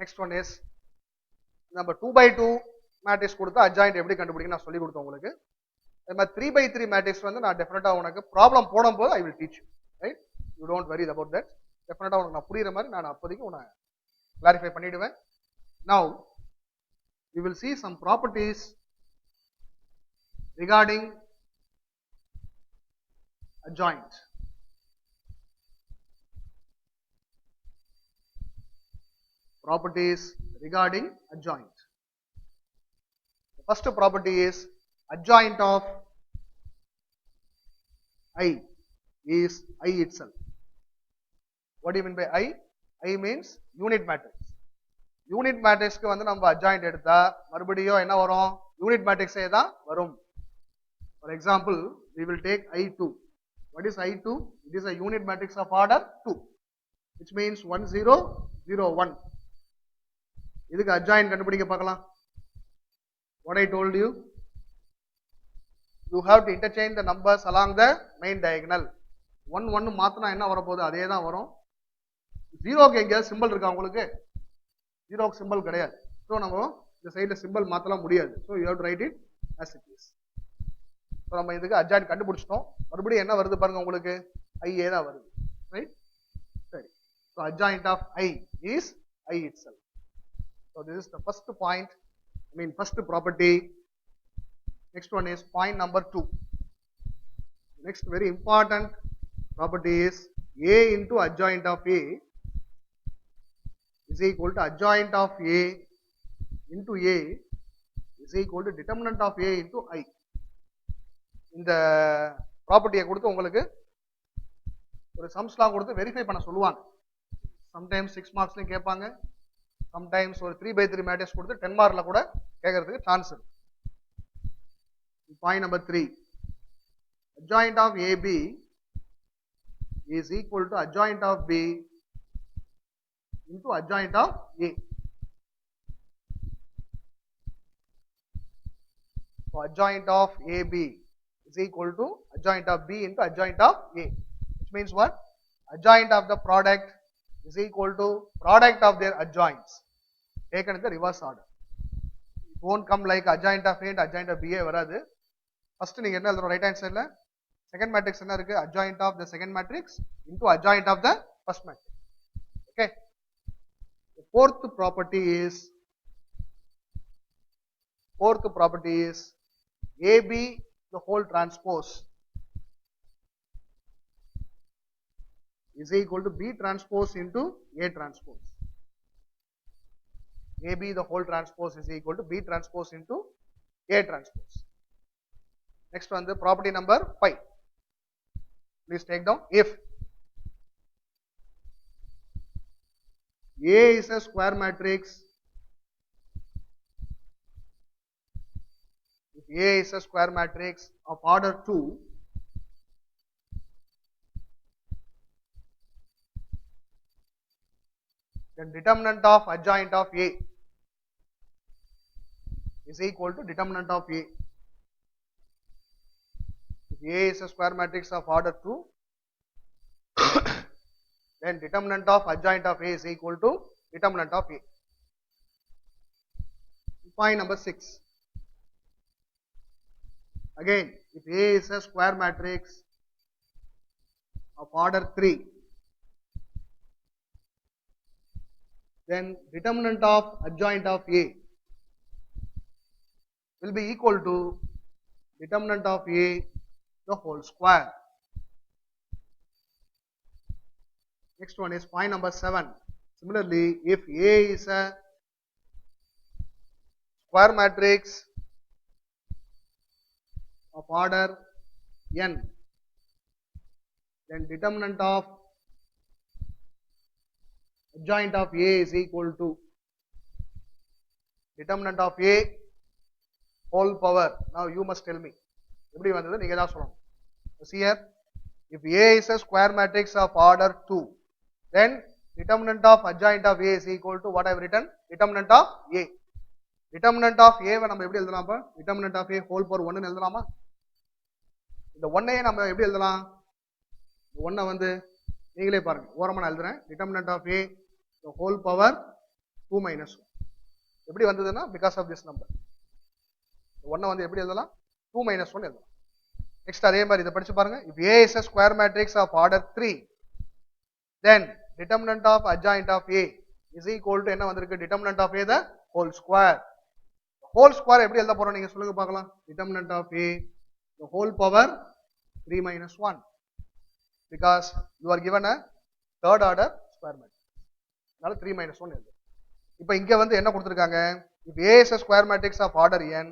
Next one is நம்ம 2x2 matrix கொடுத்து adjoint எப்படி கண்டுபிடிக்க நான் சொல்லி கொடுத்தேன் உங்களுக்கு. அது மாதிரி 3x3 மேட்ரிக்ஸ் வந்து நான் டெஃபினட்டா உனக்கு ப்ராப்ளம் போடும்போது I will teach you, right? You don't worry about that. டெஃபினட்டா உனக்கு நான் புரியுற மாதிரி நான் அப்போதைக்கு உன்னை கிளாரிஃபை பண்ணிடுவேன். Now you will see some properties regarding adjoint. Properties regarding adjoint. The first property is adjoint of I is I itself. What do you mean by I? I means unit matrix. Unit matrix க்கு வந்து நம்ம adjoint எடுத்தா மறுபடியும் என்ன வரும்? Unit matrix ஏ தான் வரும். For example, we will take I2. What is I2? It is a unit matrix of order 2, which means 1 0 0 1. இதுக்கு adjoint கண்டுபிடிக்க பார்க்கலாம். What I told you, you have to interchange the numbers along the main diagonal. 1 1 மாத்தினா என்ன வரப்போகுது? அதே தான் வரும். ஜீரோக்கு எங்கேயாவது சிம்பிள் இருக்கா உங்களுக்கு? ஜீரோக்கு சிம்பிள் கிடையாது. ஸோ நம்ம இந்த சைடில் சிம்பிள் மாற்றலாம் முடியாது. So you have to right it as it is. So நம்ம இதுக்கு அட்ஜாயிண்ட் கண்டுபிடிச்சிட்டோம். மறுபடியும் என்ன வருது பாருங்க, உங்களுக்கு ஐஏ தான் வருது, ரைட்? சரி. So adjoint of I is I itself. So this is the first point, I mean first property. Next one is point number 2. Next very important property is A into adjoint of A is equal to adjoint of A into A is equal to determinant of A into I. இந்த ப்ராப்பர்ட்டியை கொடுத்து உங்களுக்கு ஒரு சம்ஸ்லாம் கொடுத்து verify பண்ண சொல்லுவாங்க. Sometimes 6 மார்க்ஸ்லையும் கேட்பாங்க, sometimes ஒரு 3x3 மேட்ரிக்ஸ் கொடுத்து 10 மார்க்ல கூட கேட்கறதுக்கு சான்ஸ் இருக்கு. Point number 3, adjoint of AB is equal to adjoint of B into adjoint of A. So adjoint of AB is equal to adjoint of B into adjoint of A, which means what? Adjoint of the product is equal to product of their adjoints taken in the reverse order. It won't come like adjoint of A and adjoint of B வராது. First நீங்க என்ன எழுதணும்? Right hand சைடுல second matrix என்ன இருக்கு? adjoint of the second matrix into adjoint of the first matrix. Okay. The fourth property is AB the whole transpose is equal to B transpose into A transpose. AB the whole transpose is equal to B transpose into A transpose. Next one, the property number 5. Please take down. If A is a square matrix, if A is a square matrix of order 2, then determinant of adjoint of A is equal to determinant of A. If A is a square matrix of order 2, then determinant of adjoint of A is equal to determinant of A. Point number 6. Again, if A is a square matrix of order 3, then determinant of adjoint of A will be equal to determinant of A the whole square. Next one is point number 7. Similarly, if A is a square matrix of order n, then determinant of adjoint of A is equal to determinant of A whole power. Now you must tell me. எப்படி வந்தது நீங்க தான் சொல்லணும். See here, if A is a square matrix of order 2, then determinant of adjoint of A is equal to what I have written? Determinant of A. Determinant of A நம்ம எப்படி எழுதலாம்? அப்ப determinant of A whole power 1 ன்னு எழுதலாமா? இந்த 1 ஐயே நம்ம எப்படி எழுதலாம்? 1 வந்து நீங்களே பாருங்க, ஓரமா நான் எழுதுறேன். Determinant of A the whole power 2 minus 1. எப்படி வந்ததுன்னா because of this number. 1 வந்து எப்படி எழுதலாம்? 2 minus 1 எழுதலாம். Next அதே மாதிரி இதை படிச்சு பாருங்க. If A is a square matrix of order 3, then determinant of adjoint of A is equal to என்ன வந்திருக்கு? Determinant of A the whole square. Whole square எப்படி எழுத போறோம் நீங்க சொல்லுங்க பார்க்கலாம். Determinant of A the whole power 3 minus 1, because you are given a third order square matrix. அதனால 3 minus 1 எழுது. இப்போ இங்க வந்து என்ன கொடுத்திருக்காங்க? If A is a square matrix of order n,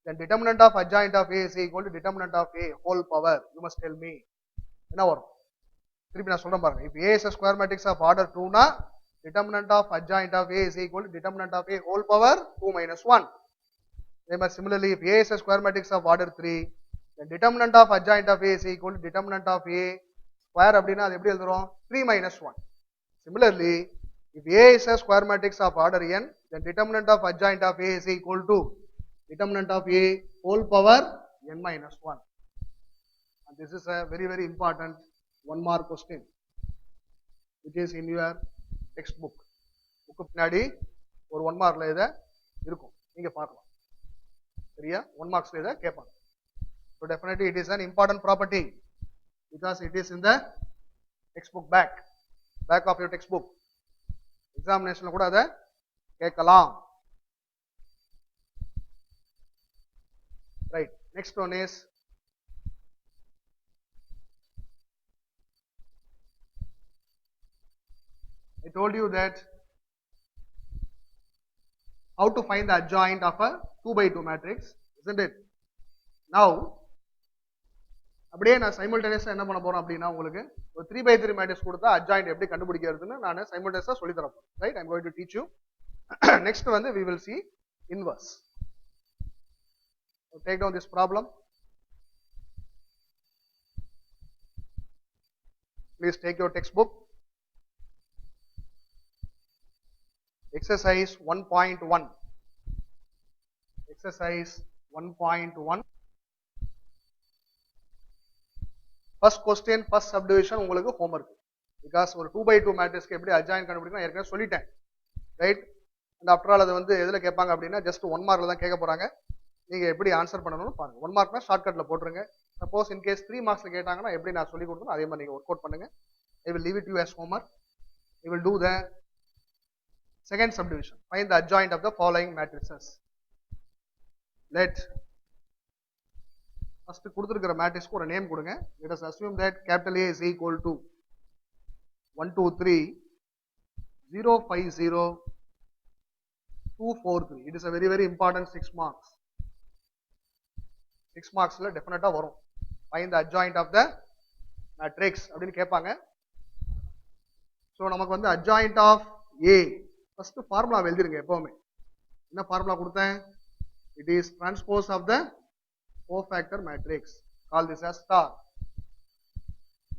then determinant of adjoint of A is equal to determinant of A whole power. You must tell me. என்ன வரும்? திருப்பி நான் சொல்றேன் பாருங்க. If A is a square matrix of order 2 னா determinant of adjoint of A is equal to determinant of A whole power 2 minus 1. அதே மாதிரி similarly if A is a square matrix of order 3, then determinant of adjoint of A is equal to determinant of A square அப்படினா அது எப்படி எழுதுறோம்? 3 minus 1. Similarly if A is a square matrix of order n, then determinant of adjoint of A is equal to determinant of A whole power n minus 1. And this is a very very important 1 mark question. It is in your textbook. Book பின்னாடி ஒரு 1 மார்க்ல இதை இருக்கும், நீங்க பார்க்கலாம். சரியா? 1 மார்க்ஸ்ல இதை கேட்பாங்க. So definitely it is an important property because it is in the textbook back of your textbook. எக்ஸாமினேஷன்ல கூட அதை கேட்கலாம். Right. Next one is I told you that how to find the adjoint of a 2 by 2 matrix, isn't it? Now அப்படியே நான் சைமல்டேனியஸா என்ன பண்ண போறோம் அப்படின்னா உங்களுக்கு ஒரு 3 by 3 மேட்ரிக்ஸ் கொடுத்தா adjoint எப்படி கண்டுபிடிக்கிறதுன்னு நான் சைமல்டேனியஸா சொல்லி தரேன். Right? I am going to teach you. Next வந்து we will see inverse. So take down this problem. Please take your textbook. Exercise 1.1. Exercise 1.1. First question, first subdivision உங்களுக்கு homework. Because ஒரு 2 by 2 மேட்ரிக்ஸ்க்கு எப்படி adjoint கண்டுபிடிக்கணும் ஏற்கனவே சொல்லிட்டேன். Right? And after all அது வந்து எதுல கேட்பாங்க அப்படின்னா ஜஸ்ட் 1 மார்க்ல தான் கேட்க போறாங்க. நீங்க எப்படி ஆன்சர் பண்ணணும்னு பாருங்க. 1 மார்க்னா ஷார்ட்கட்ல போட்டுருங்க. சப்போஸ் இன் கேஸ் 3 மார்க்ஸ்ல கேட்டாங்கன்னா எப்படி நான் சொல்லி கொடுத்தனோ அதே மாதிரி நீங்க ஒர்க் அவுட் பண்ணுங்க. I will leave it to you as homework. You will do the second subdivision. Find the adjoint of the following matrices. Let first கொடுத்திருக்கிற மேட்ரிக்ஸ்க்கு ஒரு நேம் கொடுங்க. Let us assume that capital A is equal to 1 2 3 0 5 0 2 4 3. It is a very very important 6 marks. 6 marksல டெஃபினட்டா வரும். Find the adjoint of the matrix அப்படினு கேட்பாங்க. So நமக்கு வந்து adjoint of A first formula எழுதிருங்க எப்பவுமே. என்ன ஃபார்முலா கொடுத்தேன்? It is transpose of the cofactor matrix. Call this as star.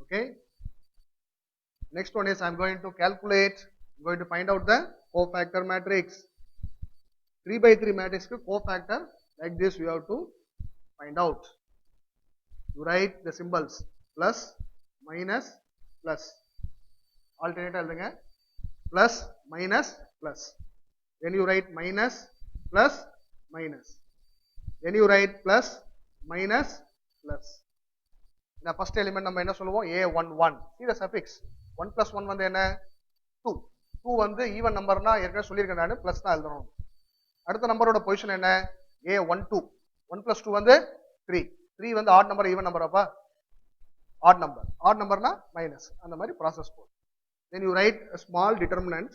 Okay. Next one is I am going to calculate. I am going to find out the cofactor matrix. 3 by 3 matrix cofactor like this you have to find out. You write the symbols plus, minus, plus. Alternate எழுதுங்க. Plus, minus, plus. Then you write minus, plus, minus. Then you write plus, minus, plus. இந்த first element நம்ம என்ன சொல்லுவோம்? A11. See the suffix. 1 plus 1 வந்து என்ன? 2. 2 வந்து even நம்பர்னா ஏற்கனவே சொல்லியிருக்கேன் நான் பிளஸ் தான் எழுதணும். அடுத்த நம்பரோட பொசிஷன் என்ன? A12. 1 plus 2 வந்து 3. 3 வந்து ஆட் நம்பர் ஈவன் நம்பர் அப்பா? Odd number. ஆட் நம்பர்னா மைனஸ். அந்த மாதிரி ப்ராசஸ் போகும். Then you write a small determinant.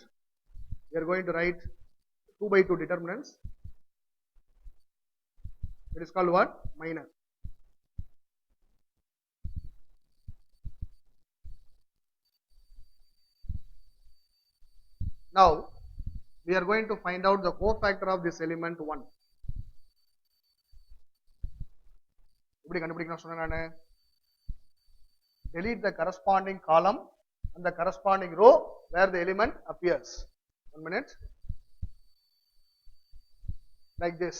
We are going to write 2 by 2 determinants. It is called what? Minus. Now we are going to find out the cofactor of this element 1. எப்படி கண்டுபிடிக்கணும் சொன்னேன் நானு? Delete the corresponding column and the corresponding row where the element appears. 1 minute. Like this.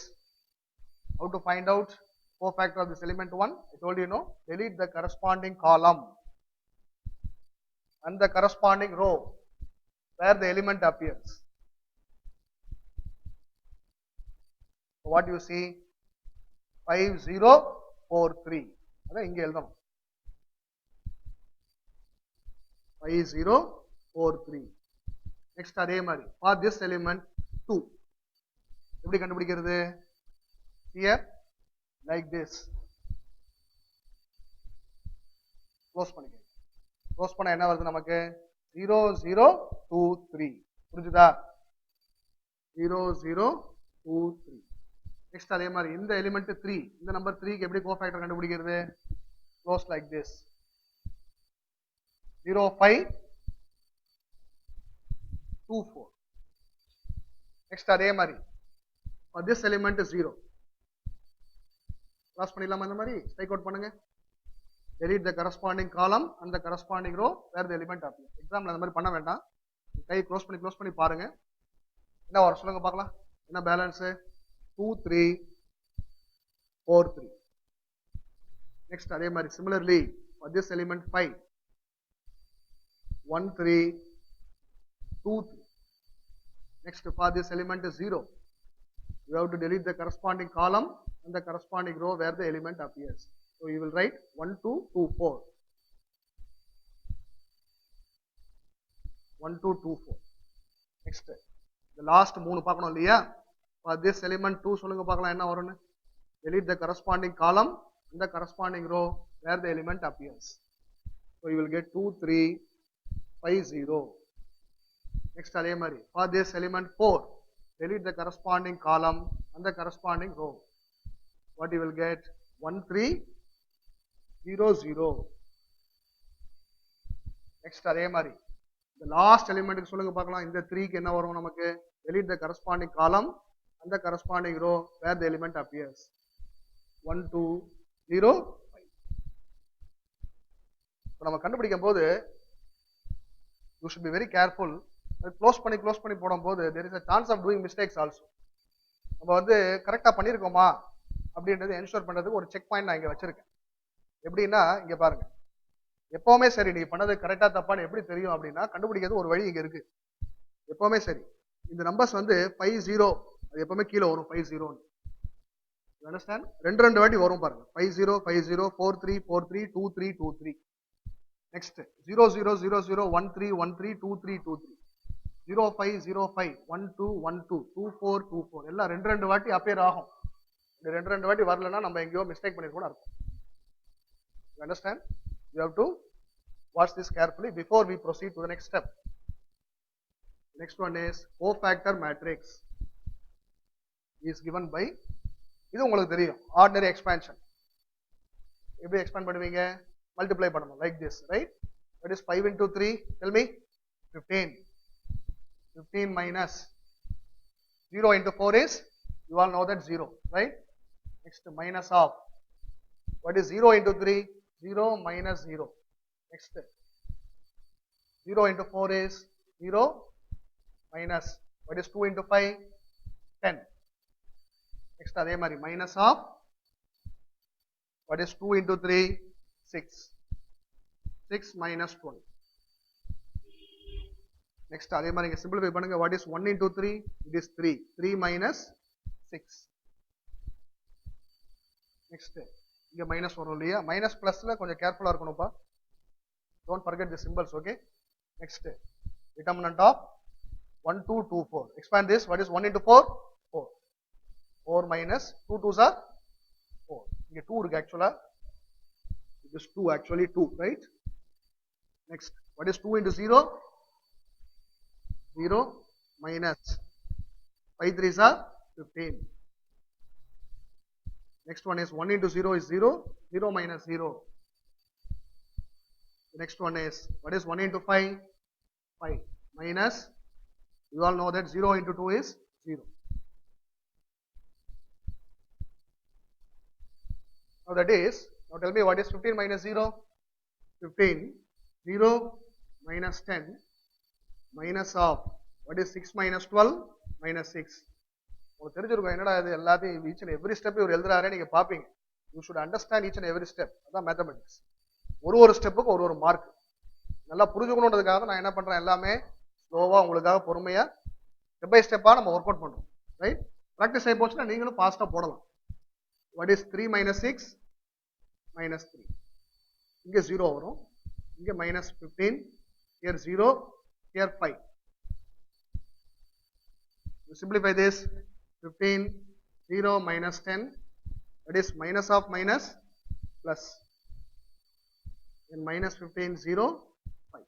How to find out cofactor of this element 1? I told you, no. Delete the corresponding column and the corresponding row where the element appears. So what you see? 5043. அதான் இங்க எழுதணும். 5043. Next அதே மாதிரி for this element 2. எப்படி கண்டுபிடிக்கிறது? Here like this. Close பண்ணிக்கங்க. Close பண்ணா என்ன வருது நமக்கு? 0023. புரிஞ்சுதா? 0023. நெக்ஸ்ட் அதே மாதிரி இந்த எலிமெண்ட் 3, இந்த நம்பர் 3க்கு எப்படி கோஃபேக்டர் கண்டுபிடிக்கிறது? Close like this. 0524. நெக்ஸ்ட் அதே மாதிரி for this element 0. கிராஸ் பண்ணிடலாமா? இந்த மாதிரி ஸ்ட்ரைக் அவுட் பண்ணுங்க. delete the corresponding column and the corresponding row where the element appears. Example அந்த மாதிரி பண்ண வேண்டாம். கை க்ளோஸ் பண்ணி பாருங்க. என்ன வரும் சொல்லுங்க பார்க்கலாம். என்ன பேலன்ஸ்? 2 3 4 3. நெக்ஸ்ட் அதே மாதிரி similarly for this element 5 1 3 2 3. next for this element 0, you have to delete the corresponding column and the corresponding row where the element appears. So you will write 1 2 2 4. 1 2 2 4. Next the last 3 பார்க்கணும் இல்லையா? For this element 2 சொல்லுங்க பார்க்கலாம் என்ன வரும்னு. delete the corresponding column and the corresponding row where the element appears. So you will get 2 3 5 0. Next அதே மாதிரி for this element 4, delete the corresponding column and the corresponding row. What you will get? 1 3 0 0. Next அதே மாதிரி the last element சொல்லுங்க பார்க்கலாம். இந்த 3க்கு என்ன வரும் நமக்கு? delete the corresponding column and the corresponding row where the element appears. 1 2 0 5. இப்போ நம்ம கண்டுபிடிக்கும் போது you should be very careful. Close பண்ணி போடும்போது there is a chance of doing mistakes also. நம்ம வந்து கரெக்டா பண்ணிருக்கோமா அப்படின்றது என்ஷூர் பண்றதுக்கு ஒரு செக் பாயிண்ட் நான் இங்க வச்சிருக்கேன். எப்படின்னா இங்க பாருங்க. எப்பவுமே சரி நீங்க பண்ணது கரெக்டா தப்பான்னு எப்படி தெரியும் அப்படின்னா கண்டுபிடிக்கிறது ஒரு வழி இங்க இருக்கு. எப்பவுமே சரி இந்த நம்பர்ஸ் வந்து 50 அது எப்பவுமே கீழே வரும் 50. You understand? ரெண்டு வாட்டி வரும் பாருங்க. 50 50 43 43 23 23. நெக்ஸ்ட் 00 00 13 13 23 23. 05 05 12 12 24 24 எல்லாம் ரெண்டு வாட்டி அப்பியர் ஆகும். இந்த ரெண்டு வாட்டி வரலன்னா நம்ம எங்கேயோ மிஸ்டேக் பண்ணிருக்கோம்னு அர்த்தம். You understand? You have to watch this carefully before we proceed to the next step. The next one is cofactor matrix is given by, இது உங்களுக்கு தெரியும், ordinary expansion. எப்படி expand பண்ணுவீங்க? Multiply பண்ணணும் like this, right? That is 5 into 3, tell me? 15. 15 minus 0 into 4 is, you all know that 0, right? Next minus of, what is 0 into 3? 0 minus 0. Next 0 into 4 is 0 minus, what is 2 into 5? 10. Next adhe mari minus of, what is 2 into 3? 6. 6 minus 12. Next adhe mari simplify பண்ணுங்க. What is 1 into 3? It is 3. 3 minus 6. Next இங்க minus வரும் இல்லையா? Minus பிளஸ்ல கொஞ்சம் கேர்ஃபுல்லா இருக்கணும்ப்பா. Don't forget the symbols, okay? Next determinant of 1 2 2 4. Expand this. What is 1 into 4? 4. 4 minus 2 2s are 4. இங்க 2 இருக்கு actually. It is 2 actually 2, right? Next, what is 2 into 0? 0 minus 5 3s are 15. Next one is 1 into 0 is 0, 0 minus 0. The next one is, what is 1 into 5? 5 minus, you all know that 0 into 2 is 0. Now that is, now tell me what is 15 minus 0? 15, 0 minus 10 minus of, what is 6 minus 12 minus 6. உங்களுக்கு தெரிஞ்சிருக்கும் என்னடா இது எல்லாத்தையும் each and every step இவர் எழுதுறாரே நீங்க பாப்பீங்க. You should understand each and every step. அதான் mathematics. ஒரு ஸ்டெப்புக்கு ஒரு மார்க். நல்லா புரிஞ்சுக்கணுன்றதுக்காக நான் என்ன பண்றேன், எல்லாமே ஸ்லோவா உங்களுக்காக பொறுமையா ஸ்டெப் பை ஸ்டெப்பா நம்ம ஒர்க் அவுட் பண்றோம், ரைட்? ப்ராக்டிஸ் ஆகி போச்சுன்னா நீங்களும் ஃபாஸ்ட்டாக போடலாம். வாட் இஸ் 3 மைனஸ் 6 மைனஸ் 3, இங்கே 0 வரும், இங்கே minus 15, here 0, here 5. You simplify this, 15, 0 minus 10, that is minus of minus plus, and minus 15, 0, 5.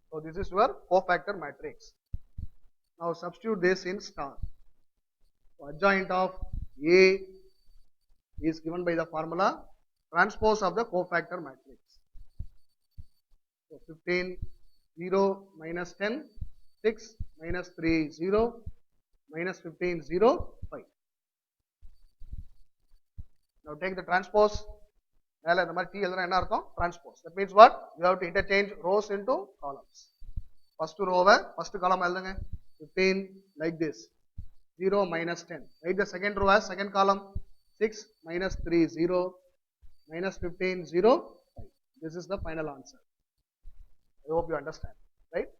So this is your cofactor matrix. Now substitute this in star. So adjoint of A is given by the formula transpose of the cofactor matrix. So 15, 0 minus 10, 6 minus 3, 0 minus 15, 0, 5. Now take the transpose. மேல இந்த மாதிரி T எழுதுனா என்ன அர்த்தம்? Transpose. That means what? You have to interchange rows into columns. First row, first column எழுதுங்க. 15 like this. 0 minus 10. Write the second row as second column. 6 minus 3, 0 minus 15, 0, 5. This is the final answer. I hope you understand, right?